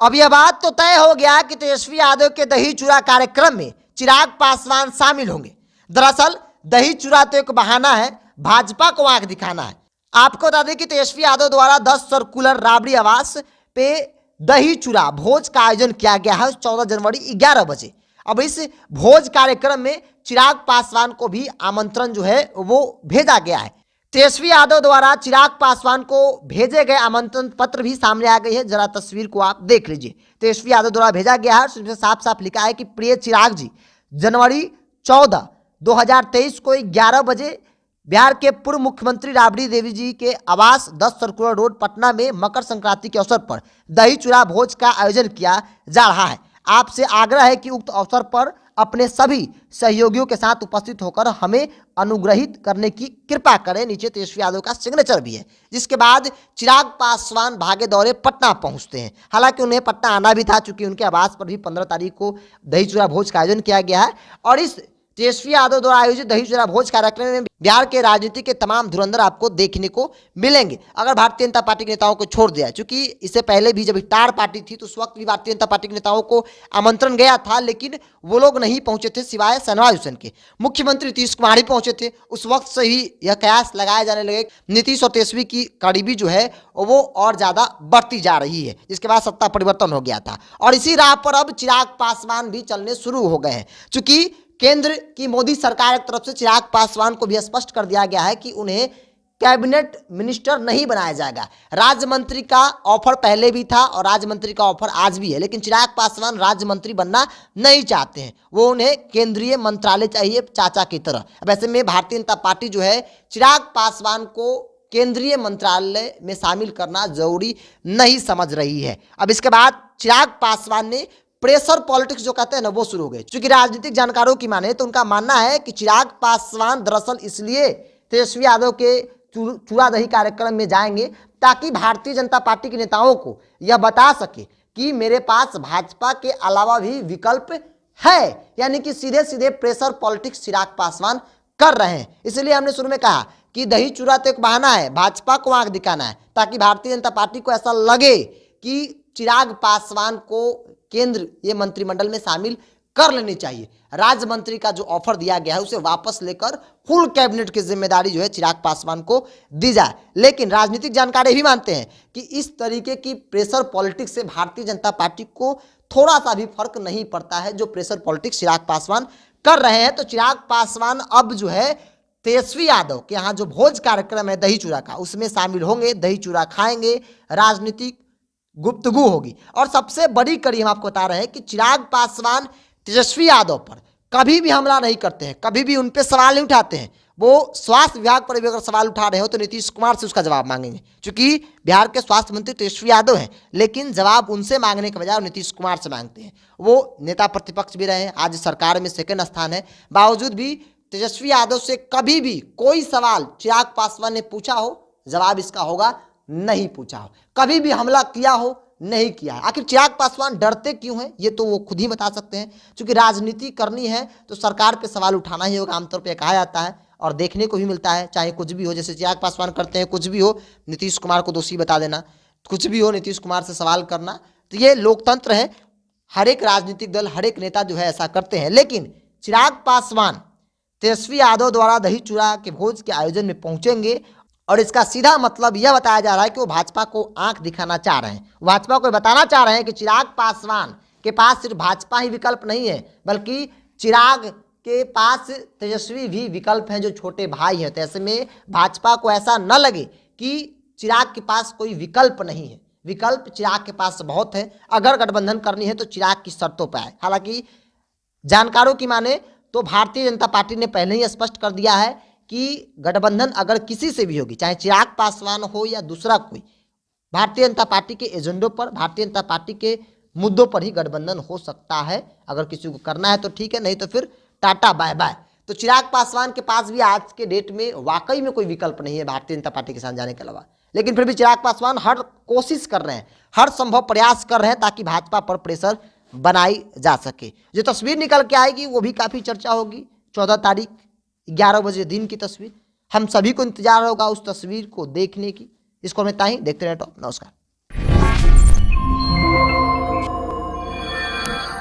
अब यह बात तो तय हो गया कि तेजस्वी यादव के दही चूड़ा कार्यक्रम में चिराग पासवान शामिल होंगे। दरअसल दही चूड़ा तो एक बहाना है, भाजपा को आंख दिखाना है। आपको बता दें कि तेजस्वी यादव द्वारा 10 सर्कुलर राबड़ी आवास पे दही चूड़ा भोज का आयोजन किया गया है 14 जनवरी 11 बजे। अब इस भोज कार्यक्रम में चिराग पासवान को भी आमंत्रण जो है वो भेजा गया है। तेजस्वी यादव द्वारा चिराग पासवान को भेजे गए आमंत्रण पत्र भी सामने आ गई है। जरा तस्वीर को आप देख लीजिए। तेजस्वी यादव द्वारा भेजा गया है, उसमें साफ साफ लिखा है कि प्रिय चिराग जी, जनवरी 14, 2023 को 11 बजे बिहार के पूर्व मुख्यमंत्री राबड़ी देवी जी के आवास 10 सर्कुलर रोड पटना में मकर संक्रांति के अवसर पर दही चूड़ा भोज का आयोजन किया जा रहा है। आपसे आग्रह है कि उक्त अवसर पर अपने सभी सहयोगियों के साथ उपस्थित होकर हमें अनुग्रहित करने की कृपा करें। नीचे तेजस्वी यादव का सिग्नेचर भी है। जिसके बाद चिराग पासवान भागे दौरे पटना पहुंचते हैं। हालांकि उन्हें पटना आना भी था, चूंकि उनके आवास पर भी 15 तारीख को दही चूड़ा भोज का आयोजन किया गया है। और इस तेजस्वी यादव द्वारा आयोजित दही चूड़ा भोज कार्यक्रम में बिहार के राजनीति के तमाम धुरंधर आपको देखने को मिलेंगे, अगर भारतीय जनता पार्टी के नेताओं को छोड़ दिया। चूंकि इससे पहले भी जब स्टार पार्टी थी तो उस वक्त भी भारतीय जनता पार्टी के नेताओं को आमंत्रण गया था, लेकिन वो लोग नहीं पहुंचे थे सिवाय शहनवाज हुसैन के। मुख्यमंत्री नीतीश कुमार ही पहुंचे थे। उस वक्त से ही यह कयास लगाए जाने लगे नीतीश और तेजस्वी की करीबी जो है वो और ज्यादा बढ़ती जा रही है, जिसके बाद सत्ता परिवर्तन हो गया था। और इसी राह पर अब चिराग पासवान भी चलने शुरू हो गए हैं। चूंकि केंद्र की मोदी सरकार की तरफ से चिराग पासवान को भी स्पष्ट कर दिया गया है कि उन्हें कैबिनेट मिनिस्टर नहीं बनाया जाएगा। राज्य मंत्री का ऑफर पहले भी था और राज्य मंत्री का ऑफर आज भी है, लेकिन चिराग पासवान राज्य मंत्री बनना नहीं चाहते हैं। वो उन्हें केंद्रीय मंत्रालय चाहिए, चाचा की तरह। अब ऐसे में भारतीय जनता पार्टी जो है चिराग पासवान को केंद्रीय मंत्रालय में शामिल करना जरूरी नहीं समझ रही है। अब इसके बाद चिराग पासवान ने प्रेशर पॉलिटिक्स जो कहते हैं ना वो शुरू हो गए। क्योंकि राजनीतिक जानकारों की माने तो उनका मानना है कि चिराग पासवान दरअसल इसलिए तेजस्वी यादव के चूड़ा दही कार्यक्रम में जाएंगे ताकि भारतीय जनता पार्टी के नेताओं को यह बता सके कि मेरे पास भाजपा के अलावा भी विकल्प है। यानी कि सीधे सीधे प्रेशर पॉलिटिक्स चिराग पासवान कर रहे हैं। इसलिए हमने शुरू में कहा कि दही चूड़ा तो एक बहाना है, भाजपा को आंख दिखाना है, ताकि भारतीय जनता पार्टी को ऐसा लगे कि चिराग पासवान को केंद्र ये मंत्रिमंडल में शामिल कर लेनी चाहिए। राज्य मंत्री का जो ऑफर दिया गया है उसे वापस लेकर फुल कैबिनेट की जिम्मेदारी जो है चिराग पासवान को दी जाए। लेकिन राजनीतिक जानकार भी मानते हैं कि इस तरीके की प्रेशर पॉलिटिक्स से भारतीय जनता पार्टी को थोड़ा सा भी फर्क नहीं पड़ता है जो प्रेशर पॉलिटिक्स चिराग पासवान कर रहे हैं। तो चिराग पासवान अब जो है तेजस्वी यादव के यहाँ जो भोज कार्यक्रम है दही चूड़ा का, उसमें शामिल होंगे, दही चूड़ा खाएंगे, राजनीतिक गुफ्तगू होगी। और सबसे बड़ी कड़ी हम आपको बता रहे हैं कि चिराग पासवान तेजस्वी यादव पर कभी भी हमला नहीं करते हैं, कभी भी उन पर सवाल नहीं उठाते हैं। वो स्वास्थ्य विभाग पर भी अगर सवाल उठा रहे हो तो नीतीश कुमार से उसका जवाब मांगेंगे, क्योंकि बिहार के स्वास्थ्य मंत्री तेजस्वी यादव हैं। लेकिन जवाब उनसे मांगने के बजाय नीतीश कुमार से मांगते हैं। वो नेता प्रतिपक्ष भी रहे हैं, आज सरकार में सेकंड स्थान है, बावजूद भी तेजस्वी यादव से कभी भी कोई सवाल चिराग पासवान ने पूछा हो, जवाब इसका होगा नहीं पूछा हो। कभी भी हमला किया हो, नहीं किया है। आखिर चिराग पासवान डरते क्यों हैं ये तो वो खुद ही बता सकते हैं। क्योंकि राजनीति करनी है तो सरकार पे सवाल उठाना ही होगा, आमतौर पे कहा जाता है और देखने को भी मिलता है। चाहे कुछ भी हो, जैसे चिराग पासवान करते हैं, कुछ भी हो नीतीश कुमार को दोषी बता देना, कुछ भी हो नीतीश कुमार से सवाल करना, तो ये लोकतंत्र है। हर एक राजनीतिक दल, हर एक नेता जो है ऐसा करते हैं। लेकिन चिराग पासवान तेजस्वी यादव द्वारा दही चूड़ा के भोज के आयोजन में पहुंचेंगे और इसका सीधा मतलब यह बताया जा रहा है कि वो भाजपा को आंख दिखाना चाह रहे हैं। भाजपा को बताना चाह रहे हैं कि चिराग पासवान के पास सिर्फ भाजपा ही विकल्प नहीं है, बल्कि चिराग के पास तेजस्वी भी विकल्प हैं जो छोटे भाई हैं। तो ऐसे में भाजपा को ऐसा न लगे कि चिराग के पास कोई विकल्प नहीं है। विकल्प चिराग के पास बहुत है। अगर गठबंधन करनी है तो चिराग की शर्तों पर आए। हालांकि जानकारों की माने तो भारतीय जनता पार्टी ने पहले ही स्पष्ट कर दिया है कि गठबंधन अगर किसी से भी होगी, चाहे चिराग पासवान हो या दूसरा कोई, भारतीय जनता पार्टी के एजेंडों पर, भारतीय जनता पार्टी के मुद्दों पर ही गठबंधन हो सकता है। अगर किसी को करना है तो ठीक है, नहीं तो फिर टाटा बाय बाय। तो चिराग पासवान के पास भी आज के डेट में वाकई में कोई विकल्प नहीं है भारतीय जनता पार्टी के साथ जाने के अलावा। लेकिन फिर भी चिराग पासवान हर कोशिश कर रहे हैं, हर संभव प्रयास कर रहे हैं ताकि भाजपा पर प्रेशर बनाई जा सके। जो तस्वीर निकल के आएगी वो भी काफ़ी चर्चा होगी। 14 तारीख 11 बजे दिन की तस्वीर, हम सभी को इंतजार होगा उस तस्वीर को देखने की। इसको हम इतना ही, देखते रहे। नमस्कार।